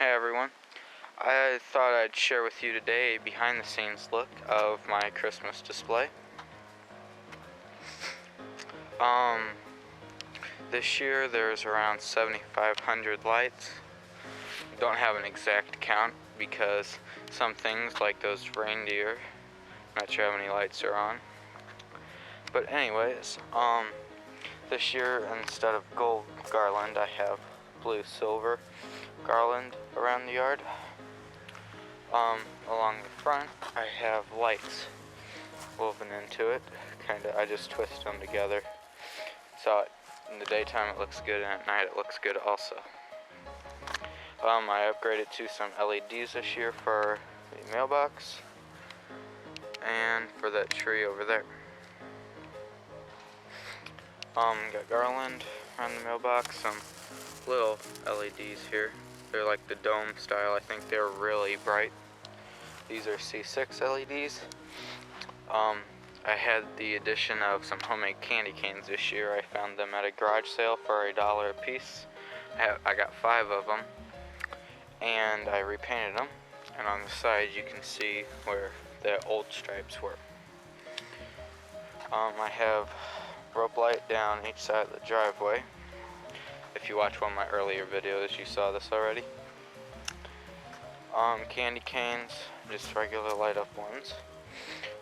Hey everyone, I thought I'd share with you today a behind the scenes look of my Christmas display. This year there's around 7,500 lights. Don't have an exact count because some things like those reindeer, not sure how many lights are on. But anyways, this year instead of gold garland I have blue silver garland around the yard. Along the front I have lights woven into it. I just twist them together. So in the daytime it looks good and at night it looks good also. I upgraded to some LEDs this year for the mailbox and for that tree over there. Got garland around the mailbox, some little LEDs here. They're like the dome style. I think they're really bright. These are C6 LEDs. I had the addition of some homemade candy canes this year. I found them at a garage sale for $1 a piece. I got 5 of them, and I repainted them. And on the side you can see where the old stripes were. I have rope light down each side of the driveway. If you watch one of my earlier videos, you saw this already. Candy canes, just regular light up ones.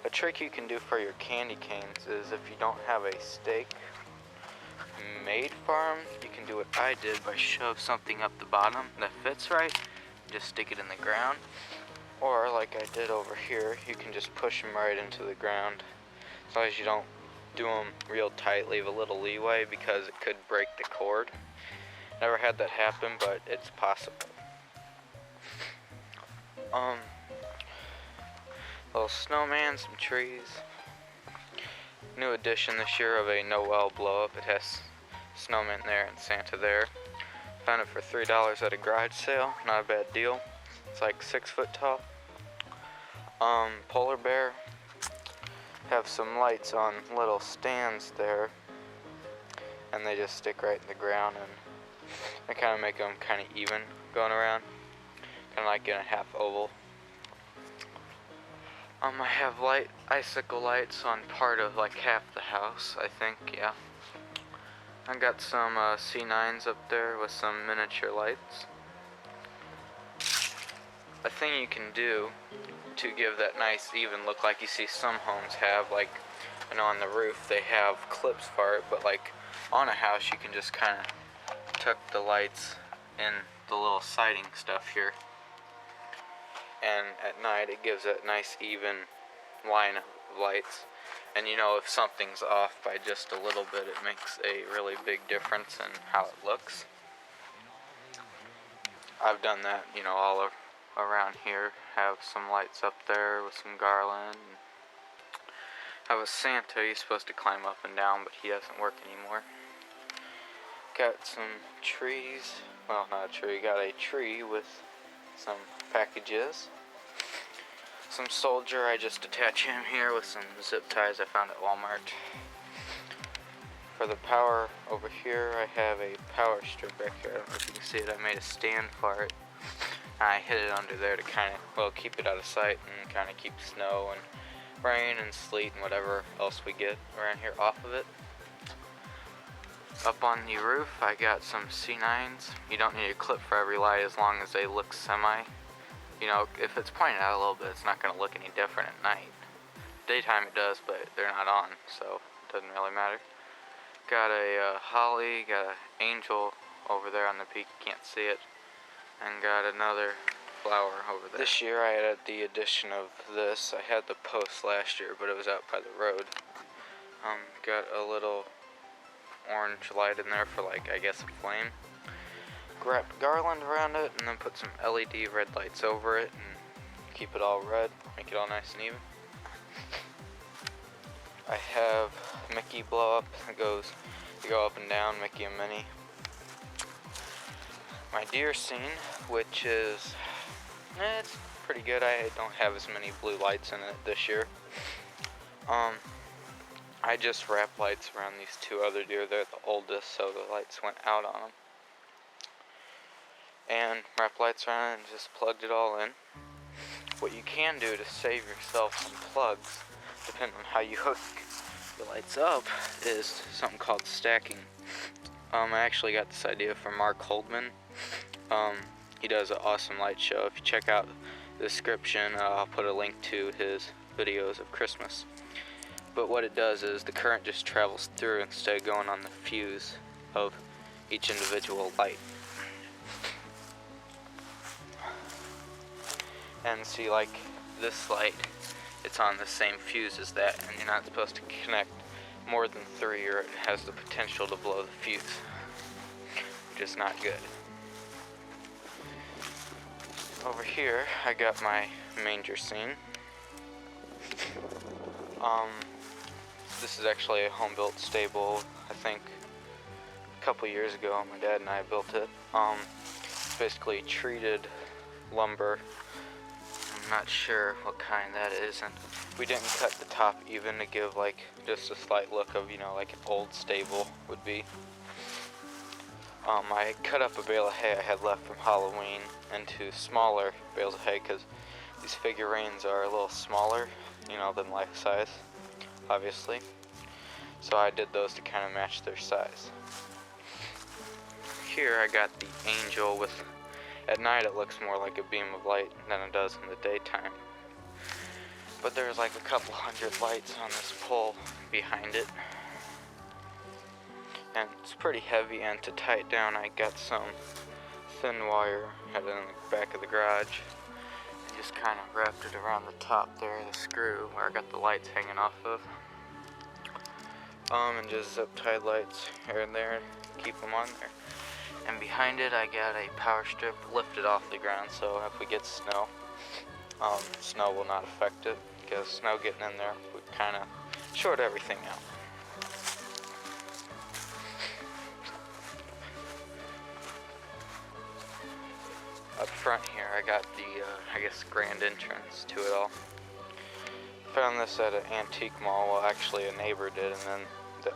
A trick you can do for your candy canes is if you don't have a stake made for them, you can do what I did by shove something up the bottom that fits right, just stick it in the ground. Or like I did over here, you can just push them right into the ground. As long as you don't do them real tight, leave a little leeway because it could break the cord. Never had that happen, but it's possible. Little snowman, some trees. New addition this year of a Noel blow up. It has snowman there and Santa there. Found it for $3 at a garage sale. Not a bad deal. It's like 6 foot tall. Polar bear. Have some lights on little stands there, and they just stick right in the ground, and they kind of make them kind of even going around, kind of like in a half oval. I have icicle lights on part of like half the house, I think, yeah. I got some C9s up there with some miniature lights. A thing you can do to give that nice even look, like you see some homes have, like, and on the roof they have clips for it, but like on a house you can just kind of tuck the lights in the little siding stuff here, and at night it gives a nice even line of lights. And you know, if something's off by just a little bit, it makes a really big difference in how it looks. I've done that, you know, all around here. Have some lights up there with some garland. Have a Santa. He's supposed to climb up and down, but he doesn't work anymore. Got some trees. Well, not a tree. Got a tree with some packages. Some soldier. I just attach him here with some zip ties I found at Walmart. For the power over here, I have a power strip back here. I don't know if you can see it. I made a stand for it. I hid it under there to kind of, well, keep it out of sight and kind of keep snow and rain and sleet and whatever else we get around here off of it. Up on the roof, I got some C9s. You don't need a clip for every light as long as they look semi. You know, if it's pointed out a little bit, it's not going to look any different at night. Daytime it does, but they're not on, so it doesn't really matter. Got a holly, got an angel over there on the peak, you can't see it. And got another flower over there. This year I added the addition of this. I had the post last year, but it was out by the road. Got a little orange light in there for, like, I guess a flame. Wrapped garland around it and then put some LED red lights over it and keep it all red, make it all nice and even. I have Mickey blow up. It goes, you go up and down, Mickey and Minnie. My deer scene, which is, it's pretty good. I don't have as many blue lights in it this year. I just wrapped lights around these 2 other deer. They're the oldest, so the lights went out on them. and wrap lights around it and just plugged it all in. What you can do to save yourself some plugs, depending on how you hook the lights up, is something called stacking. I actually got this idea from Mark Holdman. He does an awesome light show. If you check out the description, I'll put a link to his videos of Christmas. But what it does is the current just travels through instead of going on the fuse of each individual light. And see, like this light, it's on the same fuse as that, and you're not supposed to connect more than 3 or it has the potential to blow the fuse, which is not good. Over here I got my manger scene. This is actually a home-built stable. I think a couple years ago my dad and I built it. It's basically treated lumber. I'm not sure what kind that is, and we didn't cut the top even to give like just a slight look of, you know, like an old stable would be. I cut up a bale of hay I had left from Halloween into smaller bales of hay because these figurines are a little smaller, you know, than life size, obviously. So I did those to kind of match their size. Here I got the angel with, at night it looks more like a beam of light than it does in the daytime. But there's like a couple hundred lights on this pole behind it. And it's pretty heavy, and to tie it down I got some thin wire, had it in the back of the garage, and just kind of wrapped it around the top there, the screw where I got the lights hanging off of. And just zip tied lights here and there, keep them on there. And behind it I got a power strip lifted off the ground, so if we get snow, snow will not affect it, because snow getting in there would kind of short everything out. Up front here I got the, I guess, grand entrance to it all. Found this at an antique mall. Well, actually a neighbor did, and then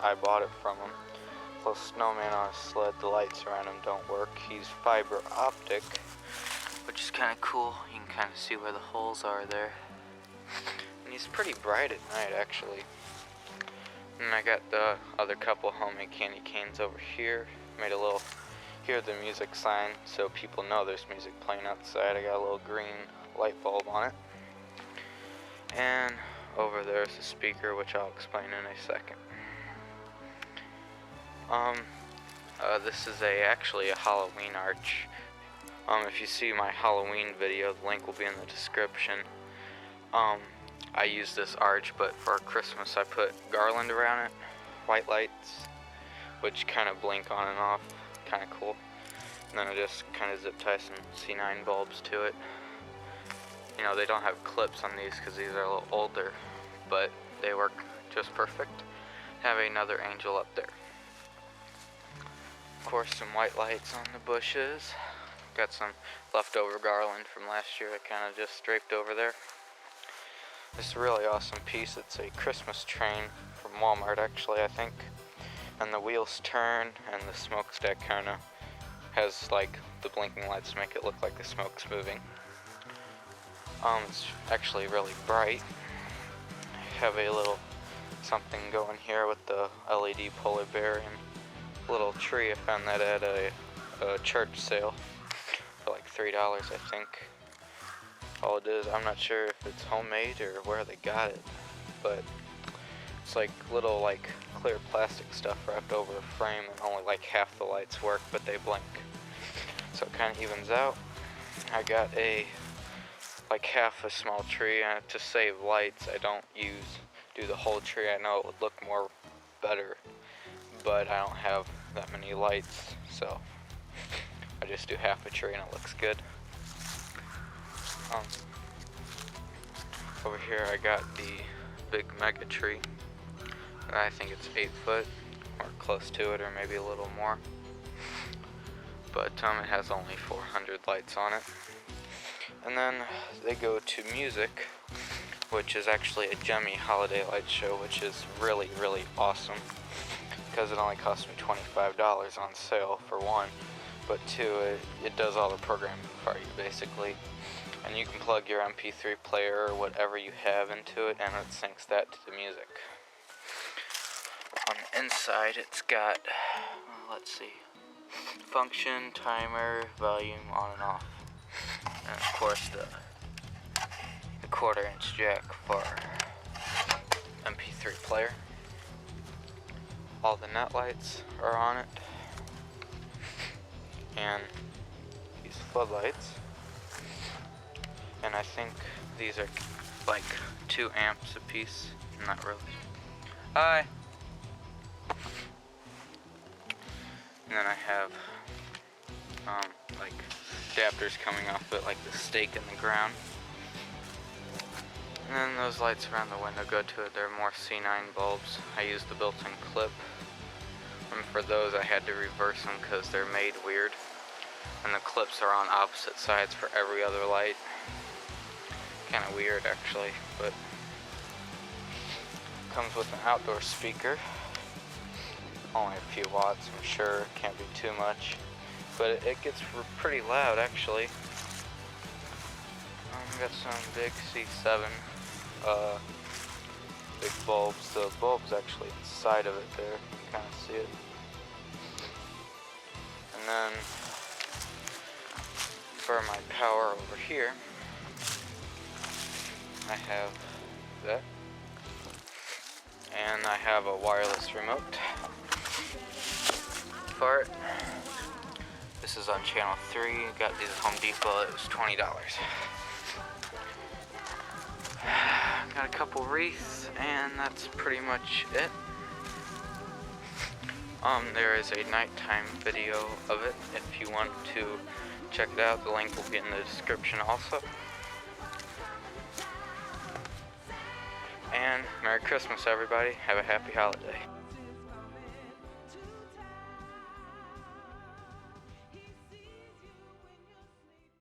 I bought it from him. Little snowman on a sled. The lights around him don't work. He's fiber optic, which is kind of cool. You can kind of see where the holes are there. And he's pretty bright at night, actually. And I got the other couple homemade candy canes over here. Made a little hear the music sign so people know there's music playing outside. I got a little green light bulb on it. And over there's a speaker, which I'll explain in a second. This is actually a Halloween arch. If you see my Halloween video, the link will be in the description. I use this arch, but for Christmas I put garland around it, white lights, which kind of blink on and off, kind of cool. And then I just kind of zip tie some C9 bulbs to it. You know, they don't have clips on these because these are a little older, but they work just perfect. Have another angel up there. Of course, some white lights on the bushes. Got some leftover garland from last year I kind of just draped over there. This really awesome piece. It's a Christmas train from Walmart, actually, I think. And the wheels turn, and the smokestack kind of has like the blinking lights to make it look like the smoke's moving. It's actually really bright. I have a little something going here with the LED polar bear and little tree. I found that at a church sale for like $3, I think. All it is, I'm not sure if it's homemade or where they got it, but it's like little like clear plastic stuff wrapped over a frame, and only like half the lights work, but they blink, so it kind of evens out. I got like half a small tree, and to save lights I don't do the whole tree. I know it would look more better, but I don't have that many lights, so I just do half a tree and it looks good. Over here I got the big mega tree. I think it's 8 foot, or close to it, or maybe a little more. But it has only 400 lights on it. And then they go to music, which is actually a Gemmy holiday light show, which is really, really awesome, because it only cost me $25 on sale for one, but two, it does all the programming for you basically. And you can plug your MP3 player or whatever you have into it, and it syncs that to the music. On the inside, it's got, let's see, function, timer, volume, on and off. And of course the 1/4-inch jack for MP3 player. All the net lights are on it. And these floodlights. And I think these are like 2 amps a piece. Not really. Hi! And then I have like adapters coming off it, like the stake in the ground. And then those lights around the window go to it. They're more C9 bulbs. I used the built-in clip. And for those I had to reverse them because they're made weird. And the clips are on opposite sides for every other light. Kind of weird actually, but comes with an outdoor speaker. Only a few watts, I'm sure. Can't be too much, but it gets pretty loud actually. Got some big C7 big bulbs. The bulb's actually inside of it there. You can kind of see it. And then for my power over here, I have that. And I have a wireless remote for it. This is on channel 3. Got these at Home Depot. It was $20. Got a couple wreaths, and that's pretty much it. There is a nighttime video of it if you want to check it out. The link will be in the description also. And Merry Christmas, everybody. Have a happy holiday.